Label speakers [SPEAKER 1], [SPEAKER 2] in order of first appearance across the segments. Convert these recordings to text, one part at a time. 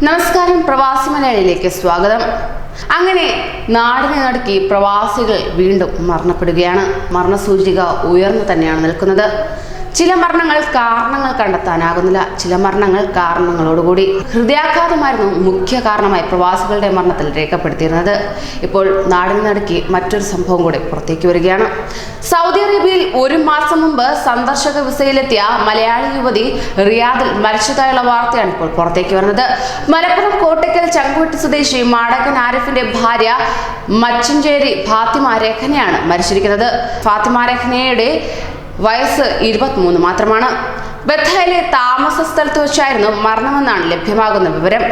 [SPEAKER 1] നമസ്കാരം, പ്രവാസി മലയാളിയിലേക്ക് സ്വാഗതം. അങ്ങനെ നാടിനെ നടുക്കി പ്രവാസികൾ വീണ്ടും മരണപ്പെടുകയാണ്. മരണസൂചിക ഉയർന്നു തന്നെയാണ് നിൽക്കുന്നത്. ചില മരണങ്ങൾ കാരണങ്ങൾ കണ്ടെത്താനാകുന്നില്ല, ചില മരണങ്ങൾ കാരണങ്ങളോടുകൂടി. ഹൃദയാഘാതമായിരുന്നു മുഖ്യ കാരണമായി പ്രവാസികളുടെ മരണത്തിൽ രേഖപ്പെടുത്തിയിരുന്നത്. ഇപ്പോൾ നാടിനെ നടുക്കി മറ്റൊരു സംഭവം കൂടി പുറത്തേക്ക് വരികയാണ്. സൗദി അറേബ്യയിൽ 1 മാസം മുമ്പ് സന്ദർശക വിസയിലെത്തിയ മലയാളി യുവതി റിയാദിൽ മരിച്ചതായുള്ള വാർത്തയാണ് ഇപ്പോൾ പുറത്തേക്ക് വരുന്നത്. മലപ്പുറം കോട്ടയ്ക്കൽ ചങ്കുവെട്ടി സ്വദേശി മാടകൻ ആരിഫിന്റെ ഭാര്യ മച്ചഞ്ചേരി ഫാത്തിമ രഹ്നയാണ് മരിച്ചിരിക്കുന്നത്. ഫാത്തിമ രഹ്നയുടെ വയസ്സ് 23 മാത്രമാണ്. ബത്തയിലെ താമസ സ്ഥലത്ത് വെച്ചായിരുന്നു മരണമെന്നാണ് ലഭ്യമാകുന്ന വിവരം.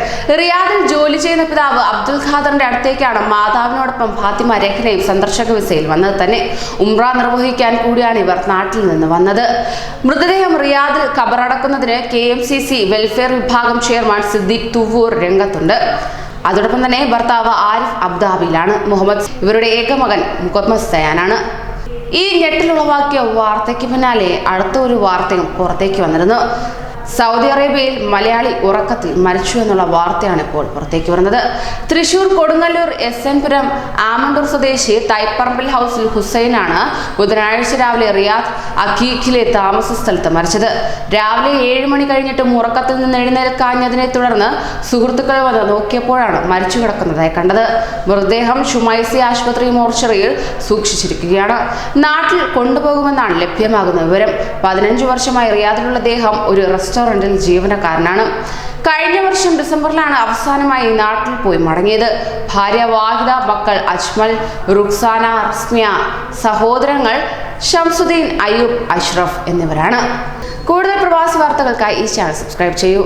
[SPEAKER 1] റിയാദിൽ ജോലി ചെയ്യുന്ന പിതാവ് അബ്ദുൽ ഖാദറിന്റെ അടുത്തേക്കാണ് മാതാവിനോടൊപ്പം ഫാത്തിമ രഹ്നയും സന്ദർശക വിസയിൽ വന്നത് തന്നെ. ഉംറ നിർവഹിക്കാൻ കൂടിയാണ് ഇവർ നാട്ടിൽ നിന്ന് വന്നത്. മൃതദേഹം റിയാദിൽ ഖബറടക്കുന്നതിന് KMCC വെൽഫെയർ വിഭാഗം ചെയർമാൻ സിദ്ദീഖ് തുവ്വൂർ രംഗത്തുണ്ട്. അതോടൊപ്പം തന്നെ ഭർത്താവ് ആരിഫ് അബുദാബിയിലാണ്. മുഹമ്മദ് ഇവരുടെ ഏക മകൻ മുഹമ്മദ് സയാനാണ്. ഈ ഞെട്ടിലുളവാക്കിയ വാർത്തയ്ക്ക് പിന്നാലെ അടുത്ത ഒരു വാർത്തയും പുറത്തേക്ക് വന്നിരുന്നു. സൗദി അറേബ്യയിൽ മലയാളി ഉറക്കത്തിൽ മരിച്ചു എന്നുള്ള വാർത്തയാണ് ഇപ്പോൾ പുറത്തേക്ക് വരുന്നത്. തൃശൂർ കൊടുങ്ങല്ലൂർ SN പുരം ആമണ്ടൂർ സ്വദേശി തൈപ്പറമ്പിൽ ഹൗസിൽ ഹുസൈനാണ് ബുധനാഴ്ച രാവിലെ റിയാദ് അഖീഖിലെ താമസ സ്ഥലത്ത് മരിച്ചത്. രാവിലെ 7 മണി കഴിഞ്ഞിട്ടും ഉറക്കത്തിൽ നിന്ന് എഴുന്നേൽക്കാഞ്ഞതിനെ തുടർന്ന് സുഹൃത്തുക്കൾ വന്ന് നോക്കിയപ്പോഴാണ് മരിച്ചു കിടക്കുന്നതായി കണ്ടത്. മൃതദേഹം ഷുമൈസി ആശുപത്രി മോർച്ചറിയിൽ സൂക്ഷിച്ചിരിക്കുകയാണ്. നാട്ടിൽ കൊണ്ടുപോകുമെന്നാണ് ലഭ്യമാകുന്ന വിവരം. 15 വർഷമായി റിയാദിലുള്ള അദ്ദേഹം ഒരു റെസ്റ്റോറന്റിൽ ജീവനക്കാരനാണ്. കഴിഞ്ഞ വർഷം ഡിസംബറിലാണ് അവസാനമായി നാട്ടിൽ പോയി മടങ്ങിയത്. ഭാര്യ വാഹിദ, മക്കൾ അജ്മൽ, റുക്സാന, റസ്മിയ, സഹോദരങ്ങൾ ഷംസുദ്ദീൻ, അയ്യൂബ്, അഷ്റഫ് എന്നിവരാണ്. കൂടുതൽ പ്രവാസി വാർത്തകൾക്കായി ഈ ചാനൽ സബ്സ്ക്രൈബ് ചെയ്യൂ.